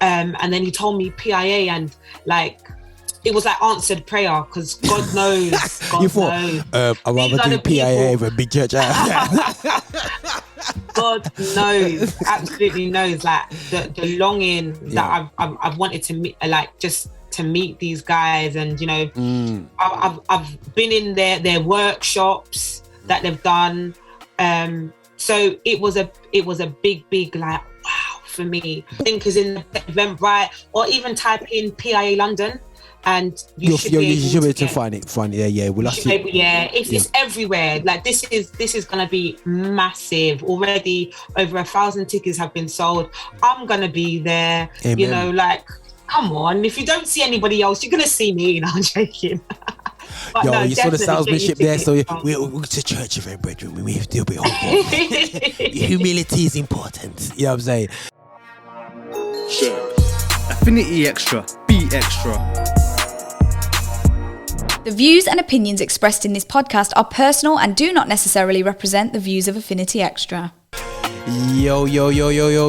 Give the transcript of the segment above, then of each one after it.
And then he told me PIA, and like, it was like answered prayer, because God knows. God you thought, knows. I'd rather do PIA than Big Church. God knows, absolutely knows, like the longing that I've wanted to meet, like just to meet these guys, and you know, I've been in their workshops that they've done. So it was a big like wow for me. I think is in the Eventbrite, or even type in PIA London, and you should be able to find it. Yeah. We'll it's everywhere. Like this is gonna be massive. Already over 1,000 tickets have been sold. I'm gonna be there. Amen. You know, like, come on. If you don't see anybody else, you're gonna see me. No, I'm joking. But yo, no, you saw the salesmanship there, so we're to church event, brethren. We have to be humble. Humility is important. You know what I'm saying? Affinity Extra. Be extra. The views and opinions expressed in this podcast are personal and do not necessarily represent the views of Affinity Extra. Yo,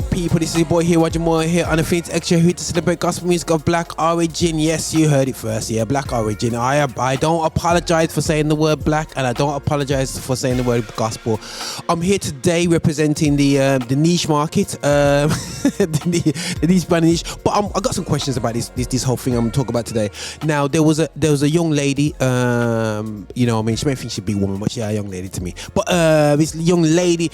people, this is your boy here, watching more here on Affinity Extra, here to celebrate gospel music of black origin. Yes, you heard it first, yeah, black origin. I don't apologize for saying the word black, and I don't apologize for saying the word gospel. I'm here today representing the niche market, the niche brand niche. But I got some questions about this whole thing I'm talking about today. Now, there was a young lady, you know, I mean, she may think she'd be a woman, but she's a young lady to me. But this young lady,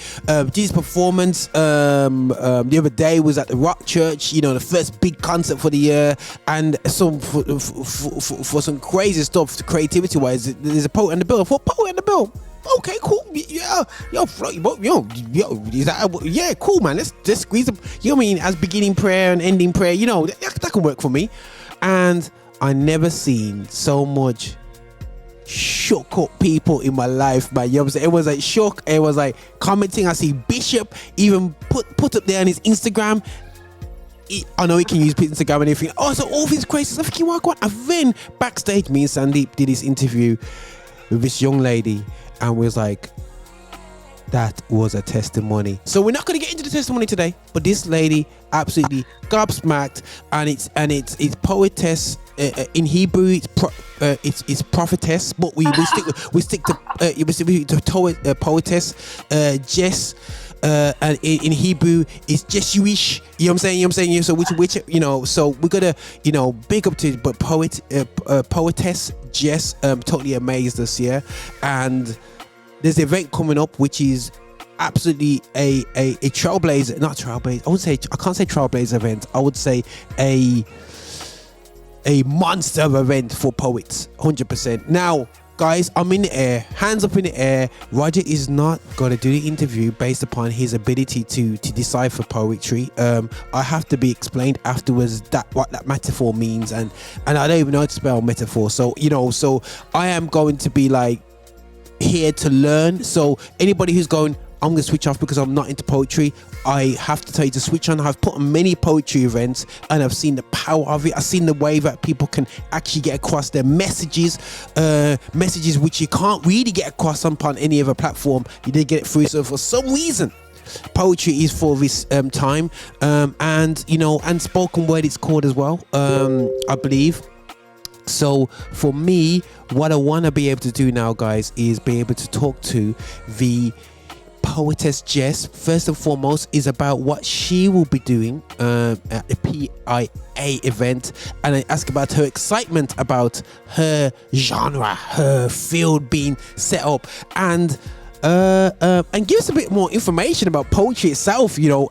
Jesus performance the other day was at the Rock Church, you know, the first big concert for the year, and some for some crazy stuff, creativity wise. There's a poet in the bill. What poet in the bill? Okay, cool. Yeah, yeah, cool, man. Let's just squeeze up. You know what I mean? As beginning prayer and ending prayer, you know, that can work for me. And I never seen so much shook up people in my life, man. You know what I'm saying? It was like shook. It was like commenting. I see Bishop even put up there on his Instagram. I know he can use Instagram and everything. Oh, so all these crazy. I'm thinking, what? And then backstage, me and Sandeep did this interview with this young lady, and we was like, that was a testimony. So we're not going to get into the testimony today, but this lady absolutely gobsmacked, and it's poetess. In Hebrew, it's prophetess, but we stick to poetess Jess. And in Hebrew, it's Jesuish. You know what I'm saying? So which you know, so we're gonna, you know, big up to, but poetess Jess totally amazed us, yeah. And there's an event coming up which is absolutely a trailblazer, not trailblazer. I can't say trailblazer event. I would say a monster event for poets, 100%. Now, guys, I'm in the air, hands up in the air. Roger is not going to do the interview based upon his ability to decipher poetry. I have to be explained afterwards what that metaphor means, and I don't even know how to spell metaphor. So, you know, so I am going to be like here to learn. So anybody who's going, I'm going to switch off because I'm not into poetry, I have to tell you to switch on. I've put on many poetry events and I've seen the power of it. I've seen the way that people can actually get across their messages which you can't really get across upon any other platform. You did get it through. So for some reason, poetry is for this time, and you know, and spoken word it's called as well, I believe. So for me, what I want to be able to do now, guys, is be able to talk to the Poetess Jess. First and foremost is about what she will be doing at the PIA event, and I ask about her excitement about her genre, her field being set up, and give us a bit more information about poetry itself. You know,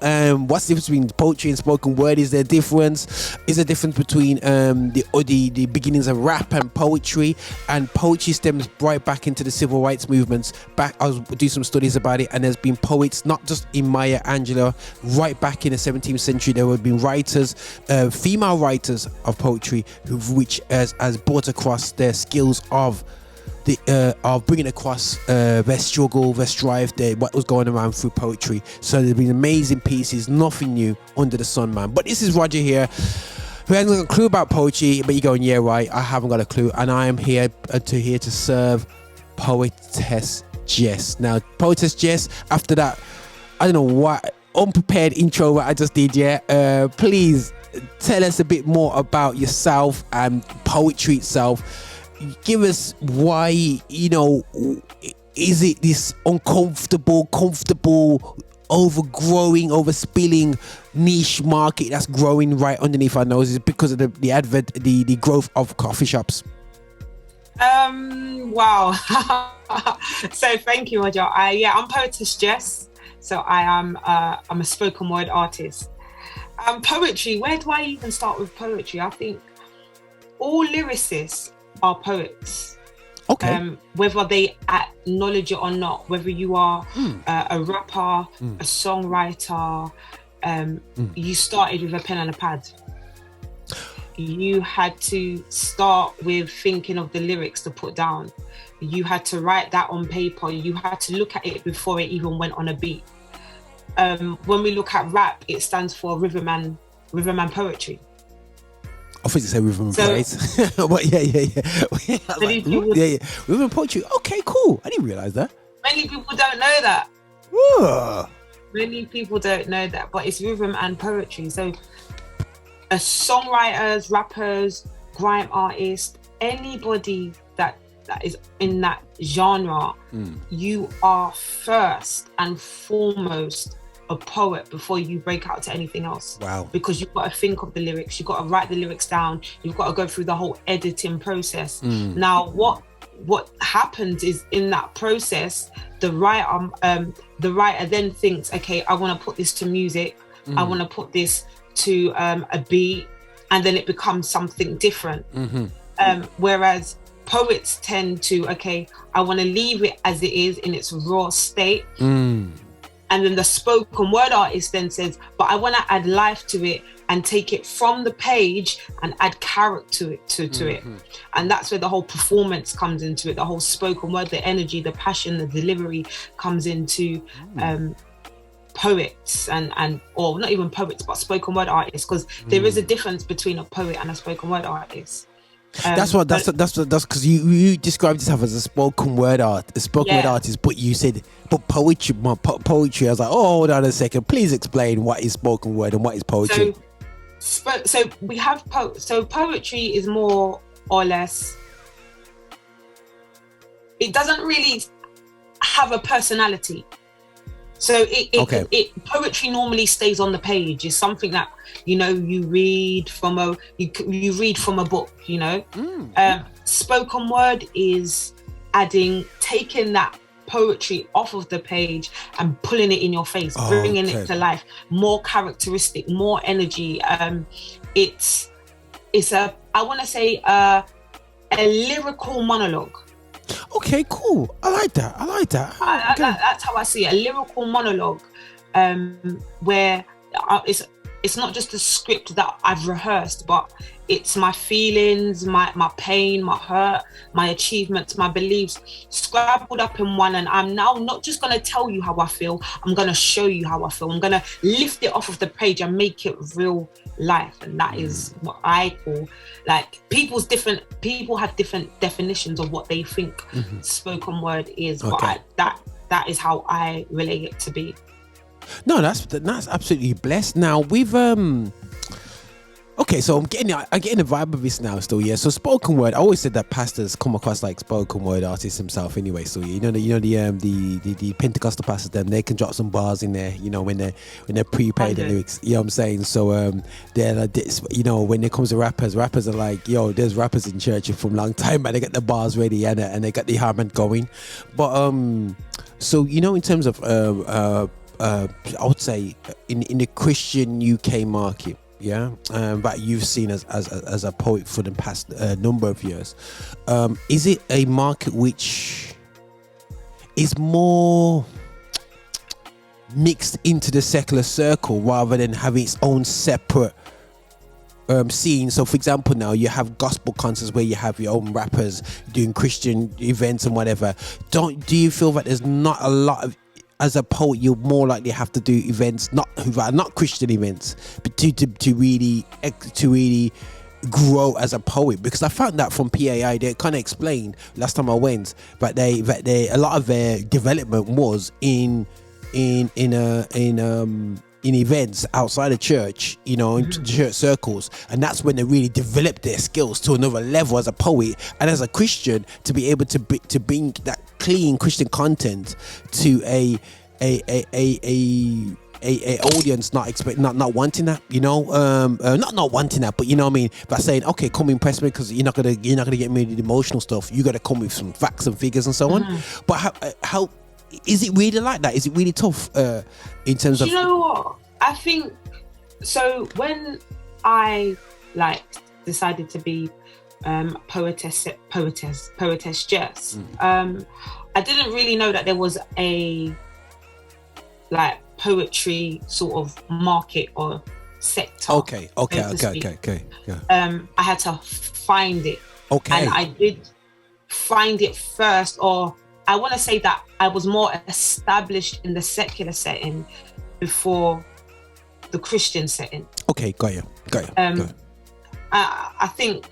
what's the difference between poetry and spoken word? Is there a difference? Is there a difference between the beginnings of rap and poetry? And poetry stems right back into the civil rights movements. I was do some studies about it, and there's been poets, not just in Maya Angelou, right back in the 17th century. There have been writers, female writers of poetry, which has brought across their skills of bringing across their struggle, their strive, what was going around through poetry. So there's been amazing pieces, nothing new under the sun, man. But this is Roger here, who hasn't got a clue about poetry, but you're going, yeah, right, I haven't got a clue, and I am here to serve Poetess Jess. Now, Poetess Jess, after that, I don't know what unprepared intro that I just did, yeah. Please tell us a bit more about yourself and poetry itself. Give us why, you know, is it this comfortable, overspilling niche market that's growing right underneath our noses because of the growth of coffee shops? Wow. So thank you, Roger. I'm Poetess Jess. So I'm a spoken word artist. Poetry, where do I even start with poetry? I think all lyricists are poets. Okay. Whether they acknowledge it or not, whether you are a rapper, a songwriter, you started with a pen and a pad. You had to start with thinking of the lyrics to put down. You had to write that on paper. You had to look at it before it even went on a beat. When we look at rap, it stands for rhythm and poetry. I think you say rhythm and praise. But yeah. Like, rhythm and poetry. Okay, cool. I didn't realize that. Many people don't know that. Ooh. Many people don't know that, but it's rhythm and poetry. So songwriters, rappers, grime artists, anybody that is in that genre, you are first and foremost a poet before you break out to anything else. Wow. Because you've got to think of the lyrics, you've got to write the lyrics down, you've got to go through the whole editing process. Now what happens is, in that process, the writer then thinks, okay, I want to put this to music, I want to put this to a beat, and then it becomes something different. Whereas poets tend to, okay, I want to leave it as it is in its raw state. And then the spoken word artist then says, but I want to add life to it and take it from the page and add character to it. And that's where the whole performance comes into it. The whole spoken word, the energy, the passion, the delivery comes into poets and or not even poets, but spoken word artists, because there is a difference between a poet and a spoken word artist. That's because you described yourself as a spoken word artist, but you said poetry. Poetry. I was like, oh, hold on a second. Please explain what is spoken word and what is poetry. So we have poetry is more or less. It doesn't really have a personality. So poetry normally stays on the page. It's something that, you know, you read from a book, you know. Spoken word is taking that poetry off of the page and pulling it in your face, bringing it to life, more characteristic, more energy. It's a lyrical monologue. Okay, cool. I like that. That's how I see it. A lyrical monologue, where it's not just a script that I've rehearsed, but it's my feelings, my pain, my hurt, my achievements, my beliefs, scrabbled up in one. And I'm now not just going to tell you how I feel, I'm going to show you how I feel. I'm going to lift it off of the page and make it real life. And that is what I call, like, people have different definitions of what they think spoken word is. But that is how I relate it to be. No, that's absolutely blessed. Now we've okay, so I'm getting the vibe of this now still, yeah. So spoken word, I always said that pastors come across like spoken word artists himself anyway. So the Pentecostal pastors, them, they can drop some bars in there, you know, when they prepare the lyrics. You know what I'm saying? So they're like this, you know, when it comes to rappers are like, yo, there's rappers in church from a long time, and they get the bars ready and they got the harmony going. But so, you know, in terms of I would say in the Christian UK market, that you've seen as a poet for the past number of years, is it a market which is more mixed into the secular circle rather than having its own separate scene? So for example, now you have gospel concerts where you have your own rappers doing Christian events and whatever. Do you feel that there's not a lot of, as a poet, you'll more likely have to do events not Christian events, but to really grow as a poet? Because I found that from PIA, they kind of explained last time I went, but they a lot of their development was in in events outside of church, you know, in church circles, and that's when they really develop their skills to another level as a poet and as a Christian, to be able to bring that clean Christian content to a audience not wanting that, you know, not wanting that, but you know what I mean, but saying, okay, come impress me, because you're not gonna get me with the emotional stuff. You got to come with some facts and figures and so on. But how is it really like that? Is it really tough in terms of? You know what? I think so. When I decided to be poetess Jess, I didn't really know that there was a poetry sort of market or sector. Okay. Yeah. I had to find it. Okay. And I did find it first, or I want to say that I was more established in the secular setting before the Christian setting. Okay, got you. I think,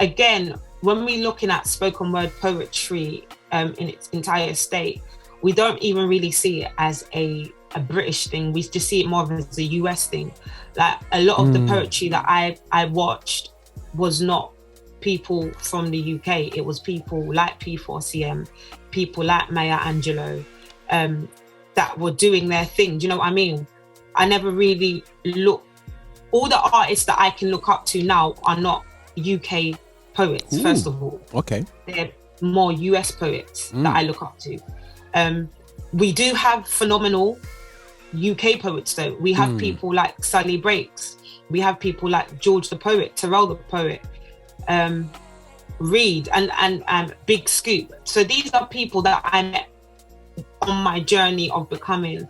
again, when we're looking at spoken word poetry in its entire state, we don't even really see it as a British thing. We just see it more as a US thing. Like, a lot of the poetry that I watched was not people from the UK. It was people like P4CM, people like Maya Angelou, that were doing their thing. Do you know what I mean? I never really all the artists that I can look up to now are not UK poets, first of all. Okay. They're more US poets that I look up to. We do have phenomenal UK poets though. We have people like Sally Breaks. We have people like George the Poet, Terrell the Poet, Reed and Big Scoop. So these are people that I met on my journey of becoming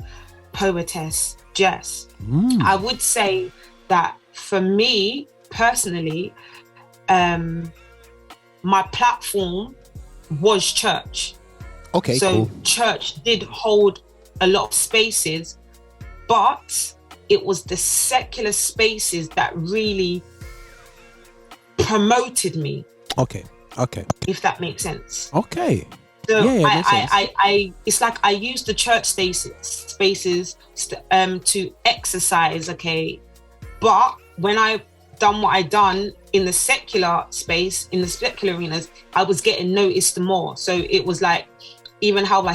Poetess Jess. I would say that for me personally, my platform was church. Okay, so cool. Church did hold a lot of spaces, but it was the secular spaces that really promoted me. Okay. If that makes sense. Okay. So yeah, I it's like I used the church spaces to exercise, okay. But when I done what I done in the secular space, in the secular arenas, I was getting noticed more. So it was like, even how I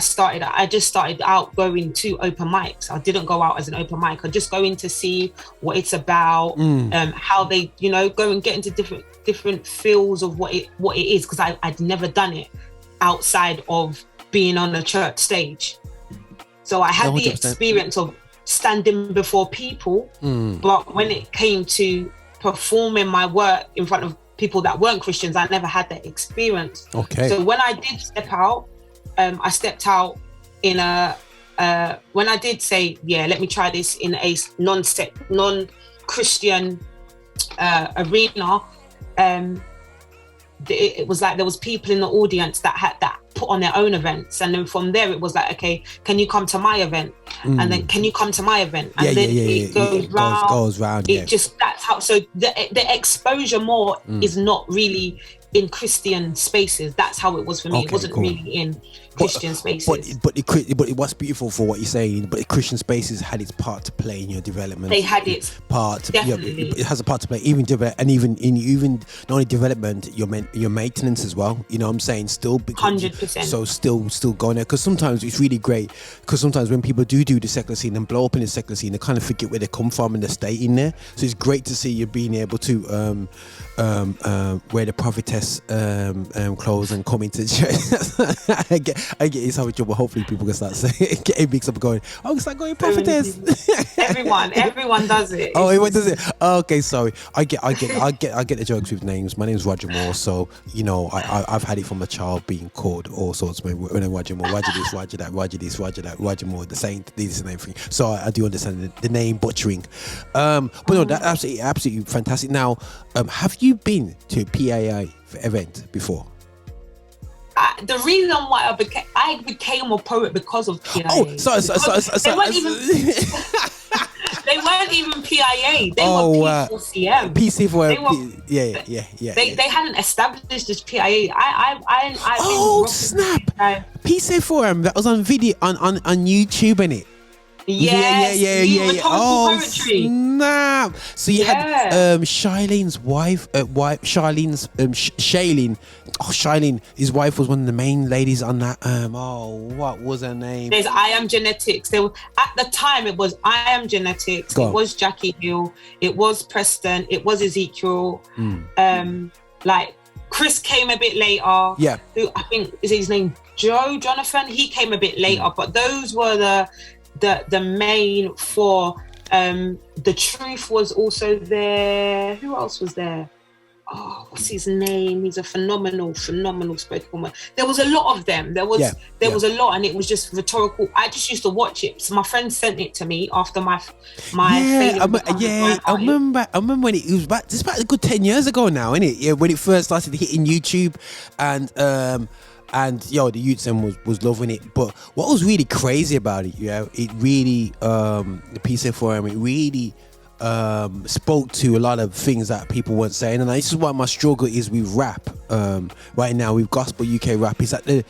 just started out going to open mics. I didn't go out as an open mic. I just go in to see what it's about, how they, you know, go and get into different feels of what it is, because I'd never done it outside of being on a church stage. So I had 100%. The experience of standing before people, but when it came to performing my work in front of people that weren't Christians, I never had that experience. Okay. So when I did step out, I stepped out in when I did say, let me try this in a non-Christian arena, it was like there was people in the audience that had that put on their own events, and then from there it was like, okay, can you come to my event? And then can you come to my event? And then it goes round. It just, that's how. So the exposure more is not really in Christian spaces. That's how it was for me. It wasn't really in Christian spaces. But what's beautiful for what you're saying, but the Christian spaces had its part to play in your development. They had its part. Definitely. It has a part to play, even not only development, your maintenance as well. You know what I'm saying? Still 100%. So still going there, because sometimes it's really great. Because sometimes when people do the secular scene and blow up in the secular scene, they kind of forget where they come from and they stay in there. So it's great to see you being able to wear the prophetess clothes and come into church. I get it's how trouble. Hopefully people can start saying, get mixed up going, it's like going prophetess. everyone does it. Oh, everyone does it. Okay, sorry. I get the jokes with names. My name's Roger Moore, so you know I've had it from a child being called all sorts. When I'm Roger Moore, Roger this, Roger that, Roger this, Roger that, Roger Moore, the same, this and everything. So I do understand the name butchering. But no, that's absolutely fantastic. Now, have you been to a PIA event before? The reason why I became a poet because of PIA. Oh, sorry. They weren't even PIA. They were P4CM. P4CM. Yeah. They hadn't established this PIA. Snap! P4CM, that was on video on YouTube, innit? Yeah. Oh, Poetry. snap! So you had Charlene's wife, Shailene. Oh, Shailene, his wife was one of the main ladies on that. What was her name? There's I Am Genetics. At the time, it was I Am Genetics. It was Jackie Hill. It was Preston. It was Ezekiel. Like Chris came a bit later. Yeah. Who I think is his name Jonathan. He came a bit later, but those were the main four. The Truth was also there. Who else was there? Oh, what's his name? He's a phenomenal spoken word. There was a lot of them. There was a lot, and it was just rhetorical. I just used to watch it. So my friend sent it to me after my I remember when it was about a good 10 years ago now, innit? Yeah, when it first started hitting YouTube, and the youth then was loving it. But what was really crazy about it, it really the PIA Forum, it really spoke to a lot of things that people weren't saying. And this is why my struggle is with rap right now, with gospel UK rap, is that they're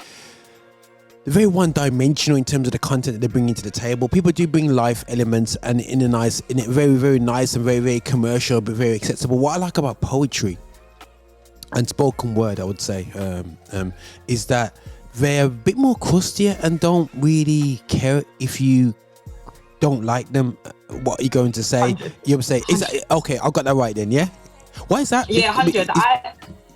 very one-dimensional in terms of the content that they bring into the table. People do bring life elements, and in a very, very nice and very, very commercial but very accessible. What I like about poetry and spoken word, I would say, is that they're a bit more crustier and don't really care if you don't like them. What are you going to say? You would say, is that okay? I got that right then, yeah? Why is that? Yeah, 100.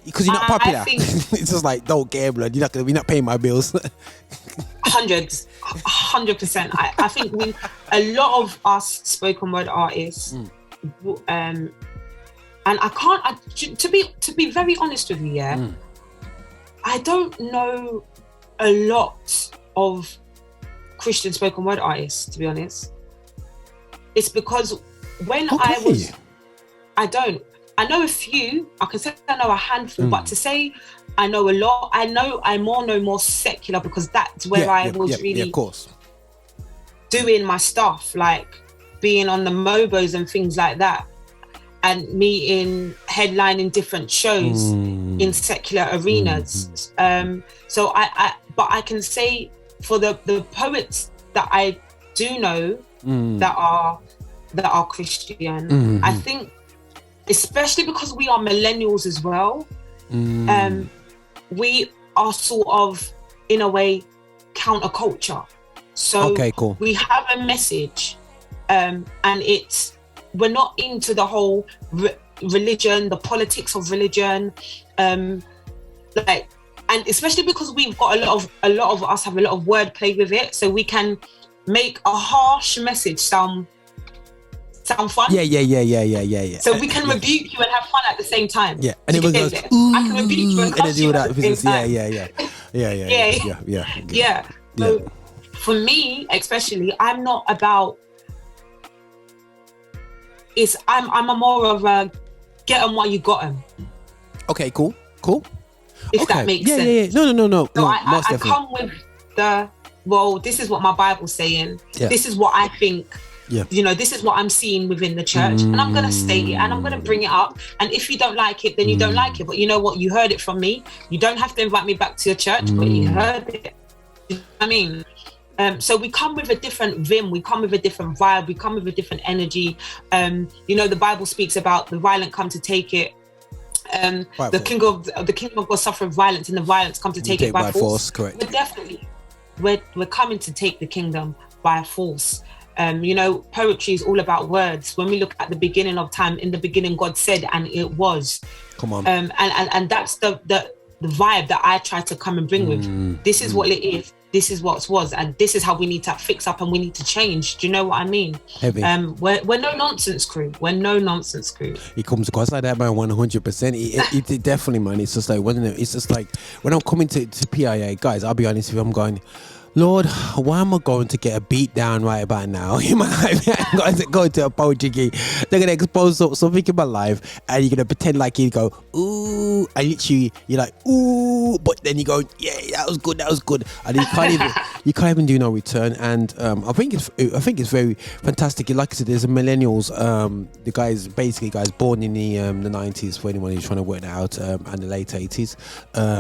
Because you're not popular. It's just like, don't care, blood. You're not paying my bills. 100%. I think a lot of us spoken word artists, and I can't. To be very honest with you, I don't know a lot of Christian spoken word artists, to be honest. It's because when I know a few. I can say I know a handful, but to say I know a lot, I know more secular, because that's where I was really of course doing my stuff, like being on the Mobos and things like that, and headlining different shows in secular arenas. So I can say for the poets that I do know that are Christian, I think, especially because we are millennials as well, we are sort of, in a way, counterculture. So we have a message, and we're not into the whole religion, the politics of religion, and especially because we've got a lot of us have a lot of wordplay with it, so we can make a harsh message sound fun. Yeah. So we can rebuke you and have fun at the same time. Yeah, and it goes, I can rebuke you and cuss you at the same time. Yeah. So for me, especially, I'm not about. I'm a more of a get them while you got them. Okay, cool. If that makes sense. Yeah. No. So I come with this is what my Bible's saying. Yeah. This is what I think. Yeah. This is what I'm seeing within the church, and I'm going to state it, and I'm going to bring it up. And if you don't like it, then you don't like it. But you know what? You heard it from me. You don't have to invite me back to your church, but you heard it. You know what I mean? So we come with a different vim, we come with a different vibe, we come with a different energy. The Bible speaks about the violent come to take it. The kingdom of God suffered violence, and the violence come to take it by force. Correct. We're coming to take the kingdom by force. Poetry is all about words. When we look at the beginning of time, in the beginning God said, and it was. Come on. And that's the vibe that I try to come and bring with. This is what it is. This is what was, and this is how we need to fix up, and we need to change. Do you know what I mean? Heavy. We're no nonsense crew. We're no nonsense crew. It comes across like that, man. 100%. It definitely, man. It's just like, it's just like when I'm coming to PIA, guys. I'll be honest with you. I'm going, Lord, why am I going to get a beat down right about now in my life? I'm going to go to a poetry gig. They're going to expose something in my life, and you're going to pretend like you go, ooh, and literally you're like, ooh, but then you go, yeah, that was good, and you can't even do no return. And I think it's very fantastic. Like I said, there's a millennials, the guys born in the 90s, for anyone who's trying to work that out, and the late 80s.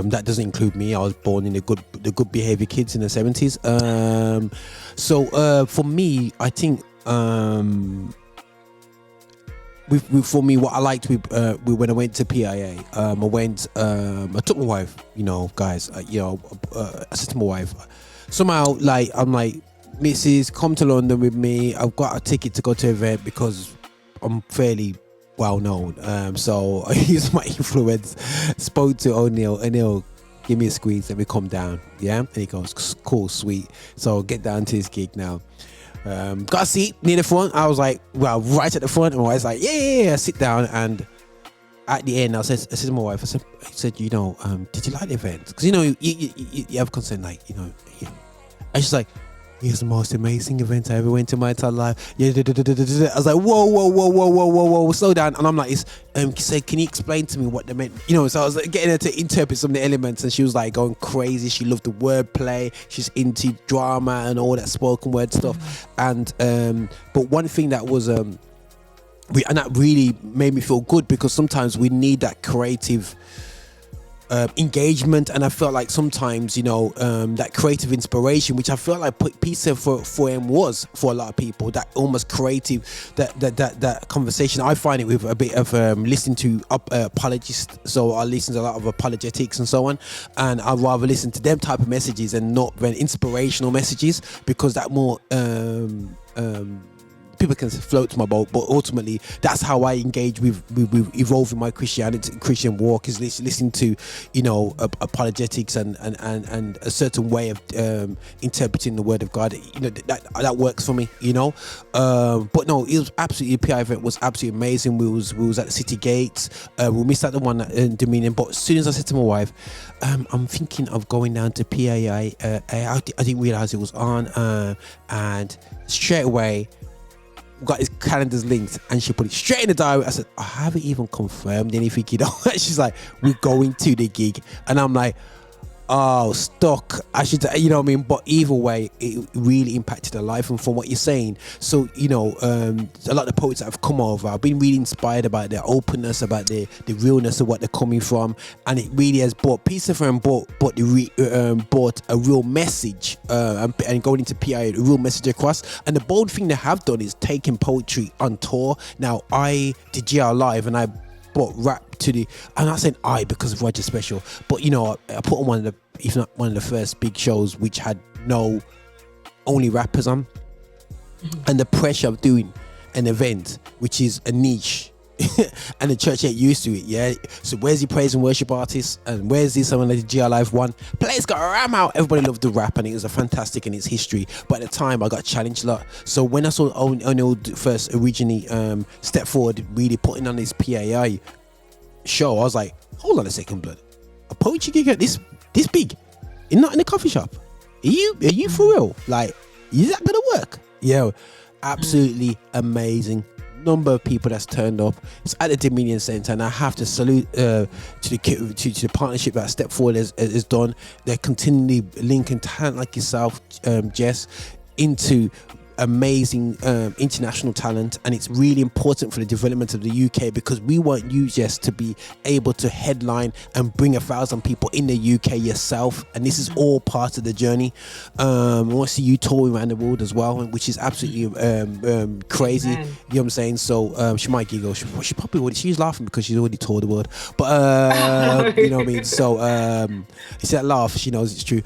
That doesn't include me. I was born in the good behavior kids in the 70s. parties. So for me, I think for me, what I liked when I went to PIA, I took my wife, guys, I said to my wife, somehow, like, I'm like, Mrs., come to London with me. I've got a ticket to go to an event because I'm fairly well known. So I used my influence, spoke to O'Neill, give me a squeeze, let me come down. Yeah. And he goes, cool, sweet. So get down to his gig now. Got a seat near the front. I was like, well, right at the front. And I was like, yeah, sit down. And at the end, I said to my wife, I said, did you like the event? Because, you have concern, like, And she's like, it was the most amazing event I ever went to my entire life. Yeah, I was like, whoa, slow down. And I'm like, can you explain to me what they meant? So I was like, getting her to interpret some of the elements, and she was like going crazy. She loved the wordplay. She's into drama and all that spoken word stuff. And but one thing that was and that really made me feel good, because sometimes we need that creative engagement, and I felt like sometimes that creative inspiration, which I felt like PIA for him was for a lot of people, that almost creative, that conversation. I find it with a bit of listening to apologists, so I listen to a lot of apologetics and so on, and I'd rather listen to them type of messages and not when inspirational messages, because that more people can float to my boat, but ultimately that's how I engage with evolving my Christian walk, is listening to apologetics and a certain way of interpreting the word of God. That works for me. But no, it was absolutely, the PI event was absolutely amazing. We was at the city gates. We missed out the one in Dominion, but as soon as I said to my wife, I'm thinking of going down to PIA, I didn't realize it was on, and straight away got his calendars linked, and she put it straight in the diary. I said, I haven't even confirmed anything, She's like, we're going to the gig, and I'm like, oh, stuck. I should, but either way, it really impacted her life. And from what you're saying, so a lot of the poets that have come over, I've been really inspired about their openness, about the realness of what they're coming from, and it really has brought peace of and brought a real message, and going into PIA, a real message across. And the bold thing they have done is taking poetry on tour. Now, I did GR Live, and I brought rap to the, I'm not saying I because of Roger Special, but I put on one of the, if not one of the first big shows which had only rappers on, and the pressure of doing an event which is a niche and the church ain't used to it. Yeah, so where's your praise and worship artists, and where's this someone like the GR Live one? Players got a ram out. Everybody loved the rap, and it was a fantastic in its history. But at the time, I got challenged a lot. So when I saw O'Neill first originally step forward, really putting on this PIA show, I was like, hold on a second, blood. A poetry gig at this big, not in a coffee shop? Are you for real? Like, is that gonna work? Yeah, absolutely amazing. Number of people that's turned up. It's at the Dominion Centre, and I have to salute to the partnership that Step Forward has done. They're continually linking talent like yourself, Jess, into amazing international talent, and it's really important for the development of the UK, because we want you, Jess, to be able to headline and bring 1,000 people in the UK yourself, and this is all part of the journey. I want to see you touring around the world as well, which is absolutely crazy. Amen. You know what I'm saying? So she might giggle. She probably would. She's laughing because she's already toured the world, but you know what I mean. So it's that laugh. She knows it's true.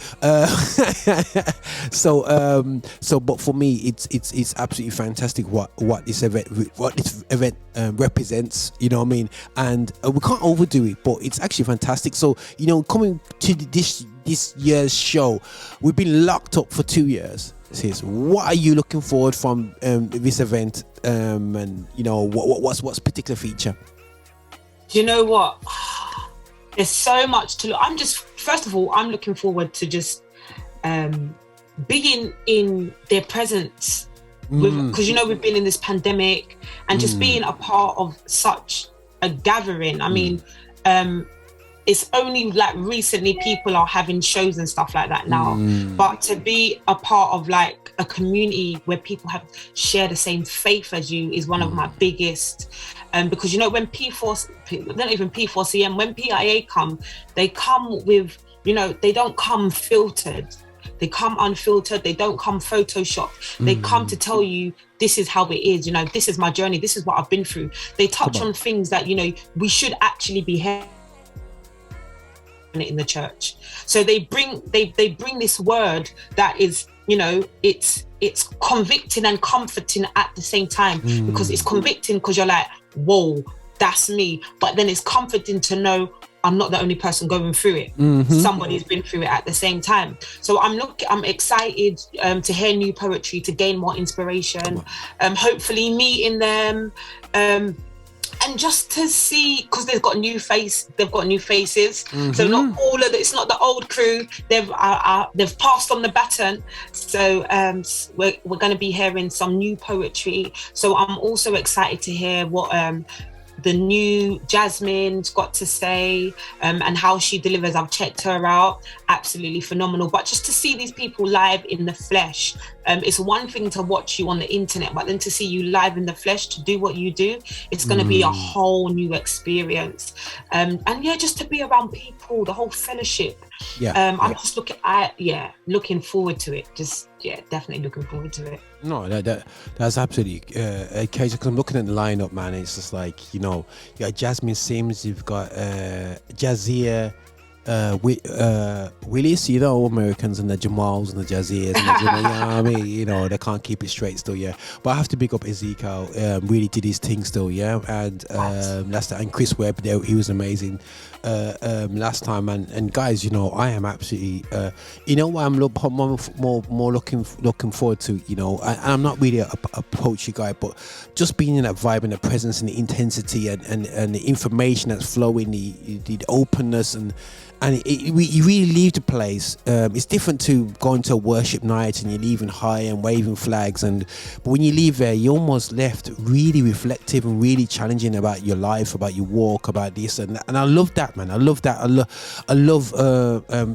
But for me, it's absolutely fantastic what this event represents, you know what I mean, and we can't overdo it, but it's actually fantastic. So coming to this year's show, we've been locked up for 2 years. Sis, what are you looking forward from this event, and what's particular feature? Do you know what? There's so much to look. First of all, I'm looking forward to just being in their presence, because we've been in this pandemic, and just being a part of such a gathering. I mean, it's only like recently people are having shows and stuff like that now, but to be a part of like a community where people have share the same faith as you is one of my biggest. Because when not even P4CM, when PIA come, they come with, they don't come filtered. They come unfiltered. They don't come photoshopped. They come to tell you, this is how it is. You know, this is my journey. This is what I've been through. They touch on things that, you know, we should actually be hearing in the church. So they bring this word that is, you know, it's convicting and comforting at the same time, because it's convicting because you're like, whoa, that's me. But then it's comforting to know I'm not the only person going through it. Somebody's been through it at the same time. So I'm excited to hear new poetry, to gain more inspiration, hopefully meeting them, and just to see, because they've got new faces. So not all of it's not the old crew. They've passed on the baton. So we're going to be hearing some new poetry. So I'm also excited to hear what the new Jasmine's got to say, and how she delivers. I've checked her out, absolutely phenomenal. But just to see these people live in the flesh, it's one thing to watch you on the internet, but then to see you live in the flesh, to do what you do, it's going to be a whole new experience. And yeah, just to be around people, the whole fellowship. I'm just looking forward to it. Definitely looking forward to it. No, that's absolutely a case, because I'm looking at the lineup, man. It's just like, you know, you got Jasmine Sims, you've got Jazia, Willis, you know, Americans, and the Jamals and the Jaziers, and you know what I mean? You know, they can't keep it straight still, yeah. But I have to big up Ezekiel, really did his thing still, yeah. And and Chris Webb, he was amazing last time. And guys, you know, I am absolutely, you know what I'm more looking forward to, you know, and I'm not really a poetry guy, but just being in that vibe and the presence and the intensity and the information that's flowing, the openness, and you really leave the place. It's different to going to a worship night and you're leaving high and waving flags, but when you leave there, you're almost left really reflective and really challenging about your life, about your walk, about this and that. And I love that, man. I love that. I love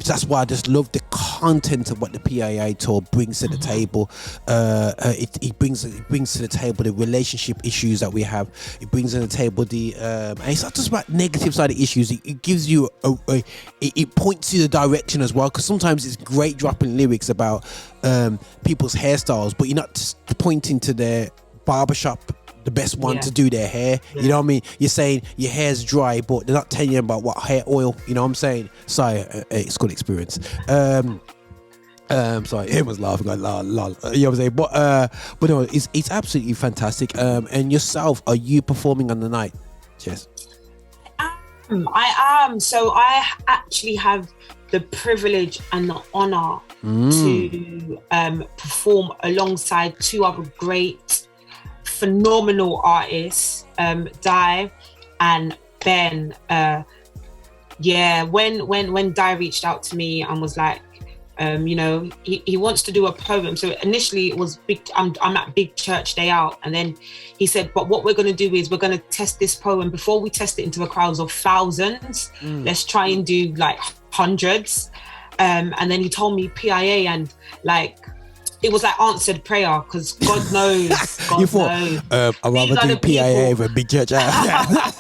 that's why I just love the content of what the PIA Tour brings to the table. It brings to the table the relationship issues that we have. It brings to the table and it's not just about negative side of issues. It gives you it points you the direction as well, because sometimes it's great dropping lyrics about people's hairstyles, but you're not just pointing to their barbershop, the best one to do their hair. You know what I mean? You're saying your hair's dry, but they're not telling you about what hair oil, you know what I'm saying? Sorry, it's good experience. Sorry, he was laughing like lol. You know what I'm saying? But no, it's absolutely fantastic. And yourself, are you performing on the night, Jess? I am. So I actually have the privilege and the honor to perform alongside two other great, phenomenal artists, Di and Ben. When Di reached out to me and was like, you know, he wants to do a poem. So initially it was big. I'm at Big Church Day Out, and then he said, but what we're going to do is we're going to test this poem. Before we test it into a crowd of thousands, let's try and do like hundreds. And then he told me PIA, and like it was like answered prayer, because God knows. You thought, I'd rather do PIA than Big Church Out.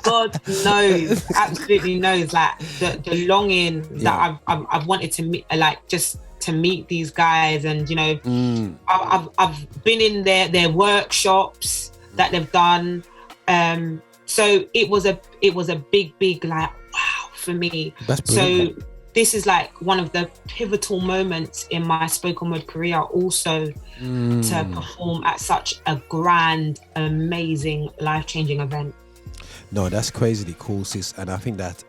God knows, absolutely knows, like the longing that I've wanted to meet, like just to meet these guys, and you know, I've been in their workshops that they've done, so it was a big like wow for me. That's brilliant. So this is like one of the pivotal moments in my spoken word career, also to perform at such a grand, amazing, life-changing event. No, that's crazily cool, sis. And I think that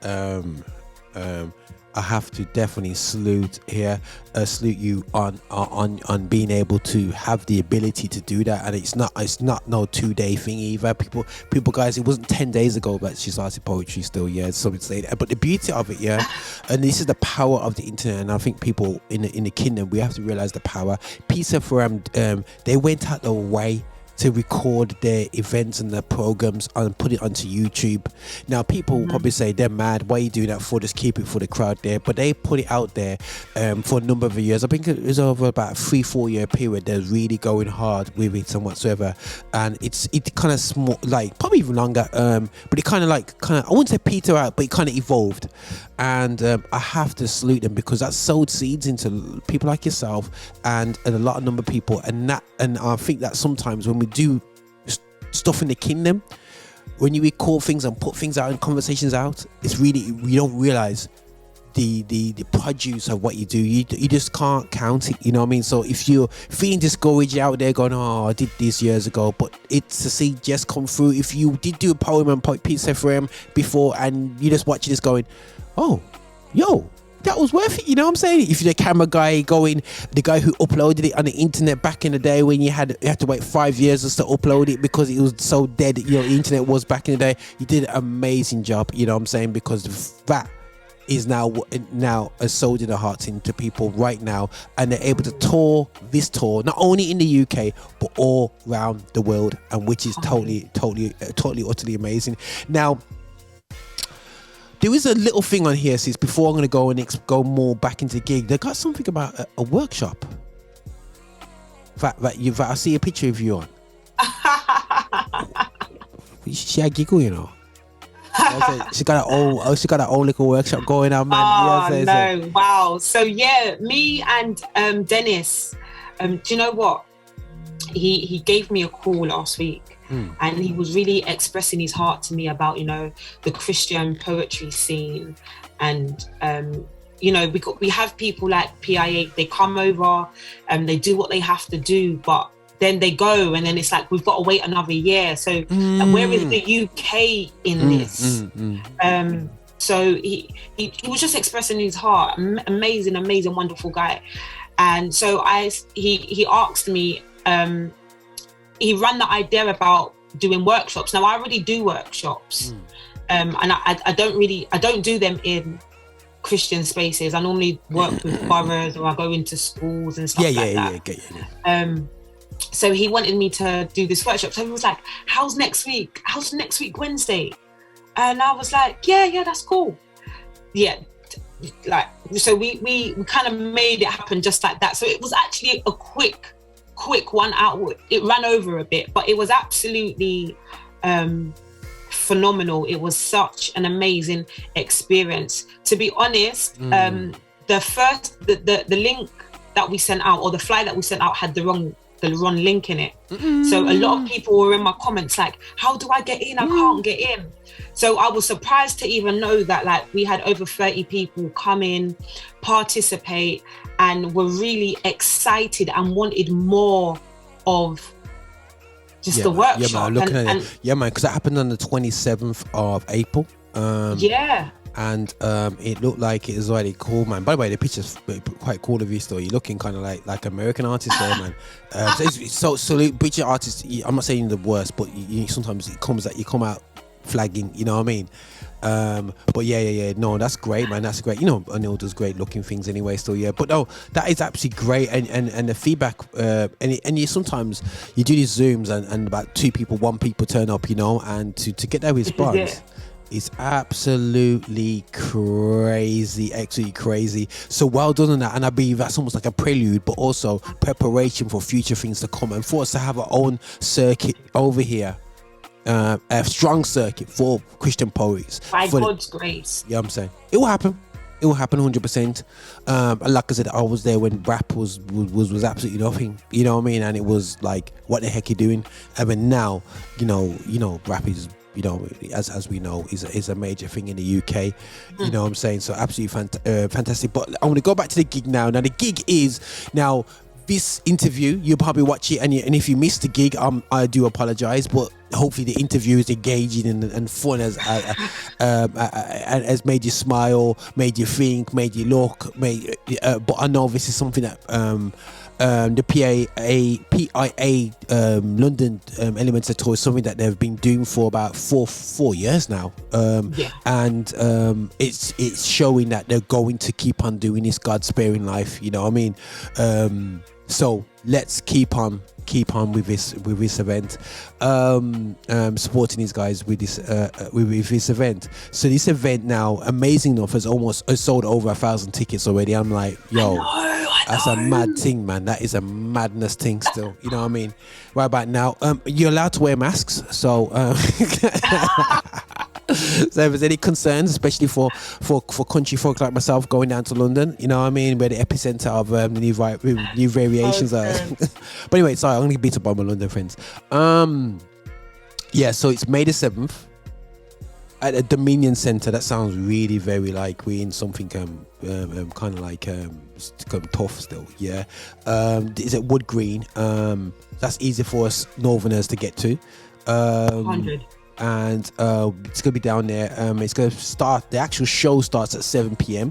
I have to definitely salute you on being able to have the ability to do that. And it's not no 2-day thing either. People guys, it wasn't 10 days ago that she started poetry still, some say that. But the beauty of it, and this is the power of the internet, and I think people in the kingdom, we have to realize the power. Peace and Forum, they went out the way to record their events and their programs and put it onto YouTube. Now, people will probably say they're mad. Why are you doing that for? Just keep it for the crowd there. But they put it out there for a number of years. I think it was over about a 3-4 year period. They're really going hard with it and whatsoever. And it kind of small, like probably even longer. But it kind of I wouldn't say peter out, but it kind of evolved. And I have to salute them because that sowed seeds into people like yourself and a lot of number of people. And I think that sometimes when we do stuff in the kingdom, when you record things and put things out and conversations out, it's really, you don't realize the produce of what you do. You just can't count it, you know what I mean? So if you're feeling discouraged, you're out there going, oh, I did this years ago, but it's to see just come through. If you did do a poem and Peace FM before and you just watch this going, oh, yo, that was worth it, you know what I'm saying? If you're the camera guy the guy who uploaded it on the internet back in the day when you had to wait 5 years just to upload it because it was so dead, you know, the internet was back in the day, you did an amazing job, you know what I'm saying? Because that is now a sold in the hearts into people right now, and they're able to tour this tour not only in the UK but all around the world, and which is totally utterly amazing. Now, there is a little thing on here, sis, before I'm going to go more back into the gig. They got something about a workshop that I see a picture of you on. She had giggle, you know. She got her own little workshop going on, man. Oh, no. Wow. So yeah, me and Dennis, do you know what? He gave me a call last week. And he was really expressing his heart to me about, you know, the Christian poetry scene. And, you know, we have people like PIA, they come over and they do what they have to do, but then they go and then it's like, we've got to wait another year. So where is the UK in this? So he was just expressing his heart. Amazing, wonderful guy. And so he asked me, he ran the idea about doing workshops. Now I already do workshops, and I don't do them in Christian spaces. I normally work with boroughs or I go into schools and stuff like that. So he wanted me to do this workshop. So he was like, how's next week Wednesday? And I was like, yeah, that's cool. Yeah, like, so we kind of made it happen just like that. So it was actually a quick 1 hour. It ran over a bit, but it was absolutely phenomenal. It was such an amazing experience. To be honest, the link that we sent out, or the flyer that we sent out, had the wrong link in it. So a lot of people were in my comments like, how do I get in? I can't get in. So I was surprised to even know that, like, we had over 30 people come in, participate, and were really excited and wanted more of just the workshop. Yeah, man, looking at it. Yeah, man, because that happened on the 27th of April. And it looked like it was already cool, man. By the way, the picture's quite cool of you still. You're looking kind of like American artist there, man. So salute British artists. I'm not saying the worst, but sometimes it comes that you come out flagging, you know what I mean? But yeah, no, that's great, man. That's great. You know, Anil does great looking things anyway still, yeah. But no, that is absolutely great. And the feedback, and you sometimes you do these Zooms and about 1 people turn up, you know, and to get that response. It's absolutely crazy. So well done on that, and I believe that's almost like a prelude, but also preparation for future things to come, and for us to have our own circuit over here, a strong circuit for Christian poets. By God's grace. Yeah, I'm saying it will happen. It will happen 100%. And like I said, I was there when rap was absolutely nothing. You know what I mean? And it was like, what the heck are you doing? And then now, you know, rap is, you know, as we know, is a major thing in the UK. You know what I'm saying? So absolutely fantastic. But I want to go back to the gig now. Now the gig is now this interview. You'll probably watch it, and if you missed the gig, I do apologize. But hopefully the interview is engaging and fun as made you smile, made you think, made you look. But I know this is something that the PIA London Elements of Tour is something that they've been doing for about four years now, and it's showing that they're going to keep on doing this God-sparing life, you know what I mean? So let's keep on keep on with this event, supporting these guys with this event. So this event now, amazing enough, has sold over 1,000 tickets already. I'm like, yo, that's a mad thing, man. That is a madness thing still. You know what I mean? Right about now, you're allowed to wear masks, so so if there's any concerns, especially for country folk like myself going down to London, you know what I mean, where the epicenter of the new variations are. But anyway, sorry, I'm gonna beat up on my London friends. Yeah, so it's May the 7th at the Dominion Centre. That sounds really very like we're in something kind of like tough still. Yeah, is it Woodgreen? That's easy for us Northerners to get to. 100. And it's gonna be down there. It's gonna start. The actual show starts at 7 p.m.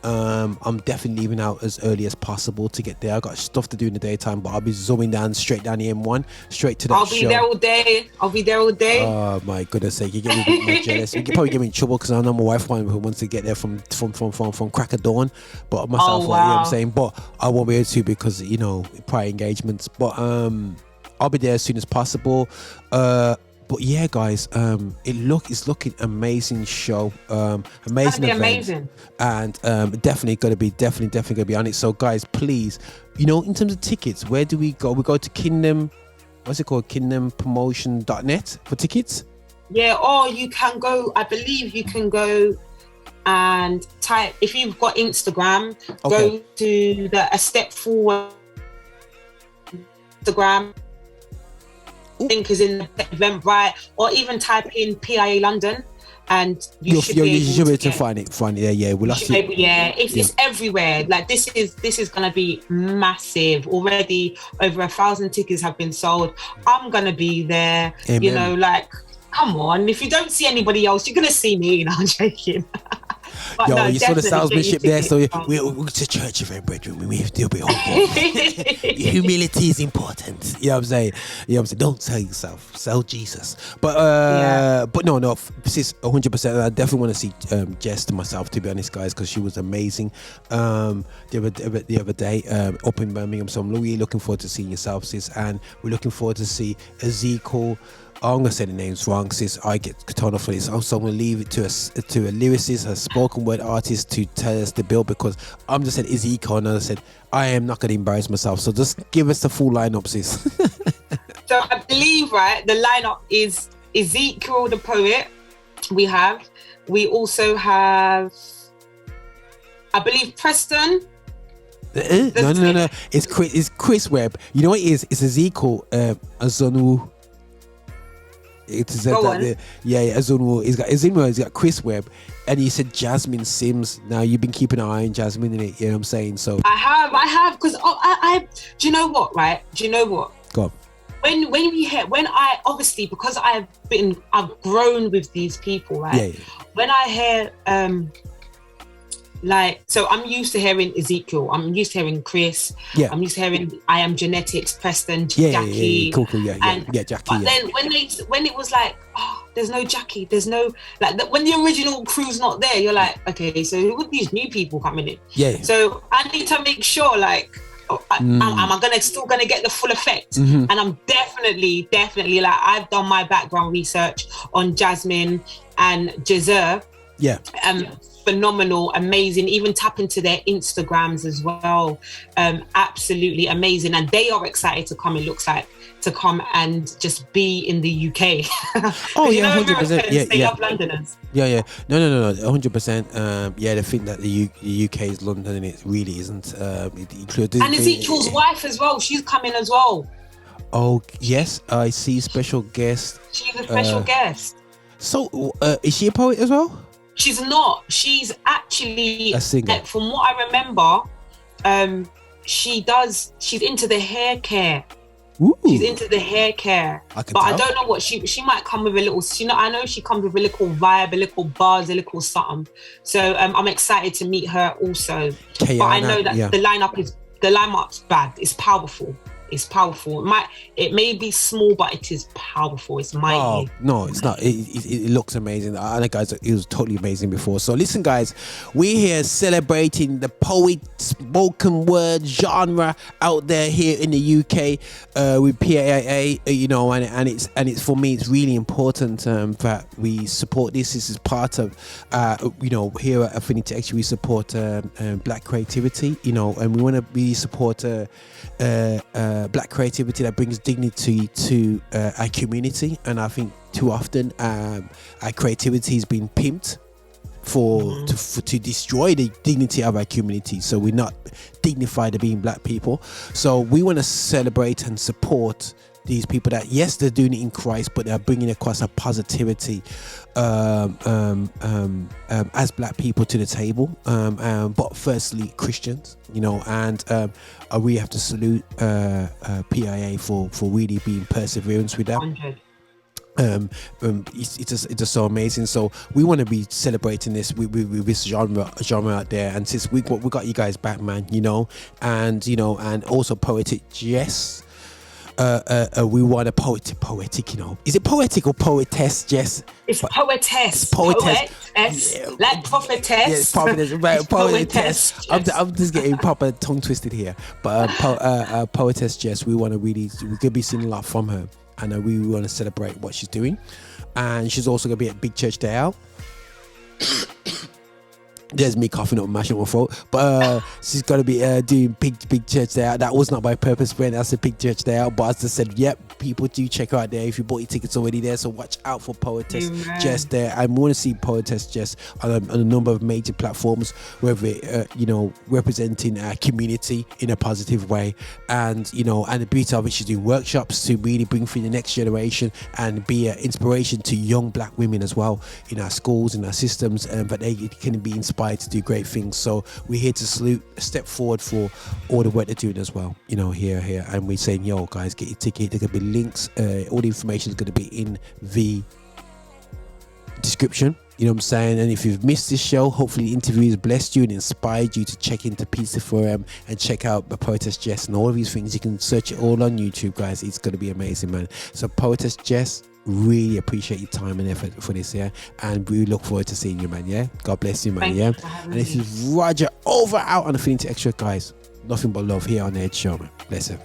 I'm definitely leaving out as early as possible to get there. I got stuff to do in the daytime, but I'll be zooming down straight down the M1 straight to that I'll be show. there all day. Oh my goodness sake, you get me a bit more jealous. You can probably get me in trouble because I know my wife wants to get there from crack of dawn, but myself, you know what I'm saying. But I won't be able to because prior engagements. But I'll be there as soon as possible. But yeah, guys, it's looking amazing show, amazing event, amazing, and definitely gonna be on it. So guys, please, in terms of tickets, where do we go? We go to kingdompromotion.net for tickets. Yeah, or you can go. I believe you can go and type, if you've got Instagram, go to a step forward Instagram. Link is in the Eventbrite, or even type in PIA London, and you should be able to find it. Yeah, we'll have to. It's everywhere. Like this is gonna be massive. Already over 1,000 tickets have been sold. I'm gonna be there. Amen. Come on. If you don't see anybody else, you're gonna see me. I'm joking. You saw the salesmanship there, so we're to church event, brethren. We have to be humble. Humility is important. You know what I'm saying? Don't sell yourself, sell Jesus. But no, this is 100%. I definitely want to see Jess to myself, to be honest, guys, because she was amazing the other day up in Birmingham. So I'm really looking forward to seeing yourself, sis, and we're looking forward to see Ezekiel. I'm gonna say the names wrong, sis. I get torn off for this. So I'm gonna leave it to a lyricist, a spoken word artist, to tell us the bill, because I'm just said Ezekiel, and I said I am not gonna embarrass myself. So just give us the full lineup, sis. So I believe the lineup is Ezekiel the poet. We also have, I believe, Preston. No. It's Chris Webb. You know what it is? It's Ezekiel Azonu. Azunu. He's got Chris Webb, and he said Jasmine Sims. Now you've been keeping an eye on Jasmine in it, you know what I'm saying? So I have, because I do you know what? Do you know what? Go on. When I obviously, because I've grown with these people, right? Yeah. When I hear so I'm used to hearing Ezekiel, I'm used to hearing Chris, I'm used to hearing I Am Genetics, Preston, Jackie. Cool, Jackie. But then when it was like, there's no Jackie, there's no, when the original crew's not there, you're like, okay, so who are these new people coming in? Yeah. So I need to make sure, am I still gonna get the full effect? Mm-hmm. And I'm definitely I've done my background research on Jasmine and Jazer. Yeah. Phenomenal, amazing. Even tap into their Instagrams as well. Absolutely amazing, and they are excited to come. It looks like to come and just be in the UK. 100%. They love Londoners. No, 100%. They think that the UK is London, and it really isn't. And Ezekiel's wife as well. She's coming as well. Oh yes, I see. Special guest. She's a special guest. So, is she a poet as well? She's not. She's actually a singer. From what I remember, she's into the hair care. Ooh. She's into the hair care. I don't know what she might come with a little. I know she comes with a little vibe, a little buzz, a little something. So I'm excited to meet her also. But I know that the lineup's bad. It's powerful. is powerful. It may be small, but it is powerful. It's mighty. Oh, no, it's not. It looks amazing. I know, guys, it was totally amazing before. So listen, guys, we're here celebrating the poet spoken word genre out there here in the UK with PIA, you know, and it's for me, it's really important that we support this. This is part of, you know, here at Affinity Extra, we support black creativity, you know, and we want to really support black creativity that brings dignity to our community. And I think too often our creativity has been pimped to destroy the dignity of our community, so we're not dignified of being black people. So we want to celebrate and support these people that, yes, they're doing it in Christ, but they're bringing across a positivity as black people to the table, but firstly Christians, you know, and I really have to salute PIA for really being perseverance with that. 100. It's just so amazing. So we want to be celebrating this with this genre out there, and since we got you guys back, man, you know, and you know, and also Poetess Jess. We want a poetic, you know. Is it poetic or poetess, Jess? It's poetess. Poetess. Yeah. Like prophetess. Yes, poetess. Right, poetess. I'm just getting proper tongue twisted here. But Poetess Jess, we're gonna be seeing a lot from her, and we want to celebrate what she's doing. And she's also gonna be at Big Church Day Out. There's me coughing up, mashing my throat. But she's going to be doing Big Church Day Out. That was not by purpose, friend. That's a Big Church Day Out. But as I said, yep, people do check her out there. If you bought your tickets already there, so watch out for Poetess Jess there. I want to see Poetess Jess on a number of major platforms, whether you know, representing our community in a positive way. And you know, and the beauty of it, she's doing workshops to really bring through the next generation and be an inspiration to young black women as well in our schools, in our systems, but they can be inspired to do great things. So we're here to salute, step forward for all the work they're doing as well, you know, here, and we're saying, yo guys, get your ticket. There's gonna be links, all the information is gonna be in the description, you know what I'm saying. And if you've missed this show, hopefully the interview has blessed you and inspired you to check into Pizza for and check out the Poetess Jess and all of these things. You can search it all on YouTube, guys. It's gonna be amazing, man. So Poetess Jess, really appreciate your time and effort for this, yeah, and we look forward to seeing you, man. Yeah, God bless you, man. Yeah, and this is Roger over out on Affinity Extra, guys. Nothing but love here on the Edge Show, man. Bless him.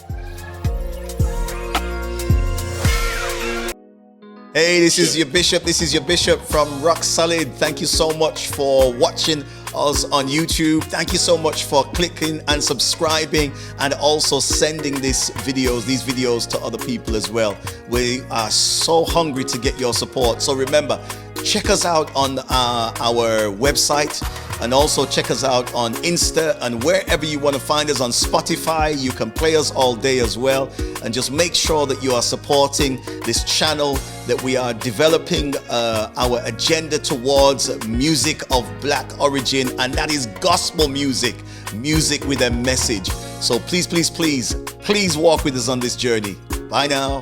Hey, this is your bishop from Rock Solid. Thank you so much for watching us on YouTube. Thank you so much for clicking and subscribing, and also sending these videos to other people as well. We are so hungry to get your support. So remember, check us out on our website, and also check us out on Insta and wherever you want to find us. On Spotify, you can play us all day as well. And just make sure that you are supporting this channel, that we are developing our agenda towards music of black origin, and that is gospel music with a message. So please walk with us on this journey. Bye now.